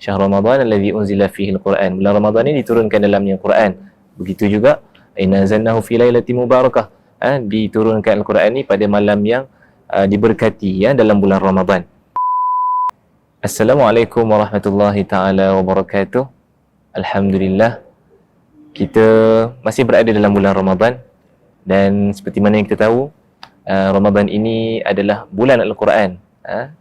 syahr Ramadan alladzi unzila fihi al-Quran. Bulan Ramadan ini diturunkan dalamnya Quran. Begitu juga inna anzalnahu fi lailatin mubarakah. Diturunkan Al-Quran ini pada malam yang diberkati, ya, dalam bulan Ramadan. Assalamualaikum warahmatullahi taala wabarakatuh. Alhamdulillah, kita masih berada dalam bulan Ramadan, dan seperti mana yang kita tahu, Ramadan ini adalah bulan Al-Quran.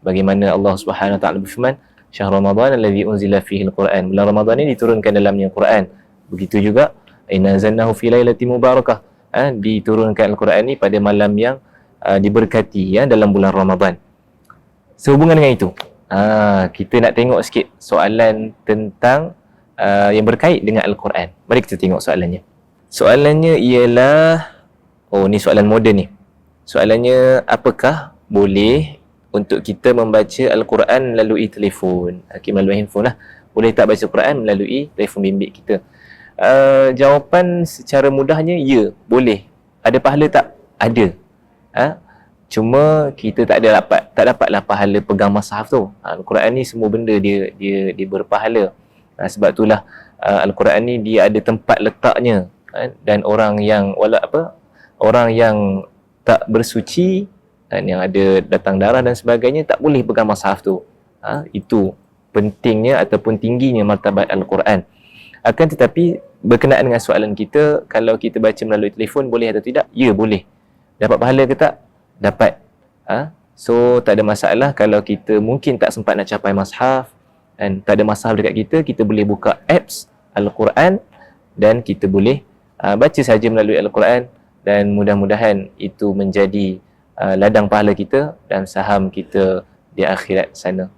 Bagaimana Allah Subhanahu wa taala berfirman, syahr Ramadan alladzi unzila fihi al-Quran. Bulan Ramadan ini diturunkan dalamnya Quran. Begitu juga inna anzalnahu fi lailatin mubarakah. Diturunkan Al-Quran ini pada malam yang diberkati, ya, dalam bulan Ramadan. Sehubungan dengan itu, kita nak tengok sikit soalan tentang yang berkait dengan Al-Quran. Mari kita tengok soalannya. Soalannya ialah, ni soalan moden ni. Soalannya, apakah boleh untuk kita membaca Al-Quran melalui telefon? Melalui handphone lah. Boleh tak baca Quran melalui telefon bimbit kita? Jawapan secara mudahnya, ya, boleh. Ada pahala tak? Ada. Cuma kita tak dapatlah pahala pegang mushaf tu. Al-Quran ni semua benda dia berpahala. Sebab itulah Al-Quran ni dia ada tempat letaknya, dan orang yang orang yang tak bersuci, yang ada datang darah dan sebagainya, tak boleh pegang mushaf tu. Itu pentingnya ataupun tingginya martabat Al-Quran. Akan tetapi berkenaan dengan soalan kita, kalau kita baca melalui telefon boleh atau tidak? Ya, boleh. Dapat pahala ke tak? Dapat. So tak ada masalah kalau kita mungkin tak sempat nak capai mushaf dan tak ada mushaf dekat kita boleh buka apps Al-Quran dan kita boleh baca saja melalui Al-Quran, dan mudah-mudahan itu menjadi ladang pahala kita dan saham kita di akhirat sana.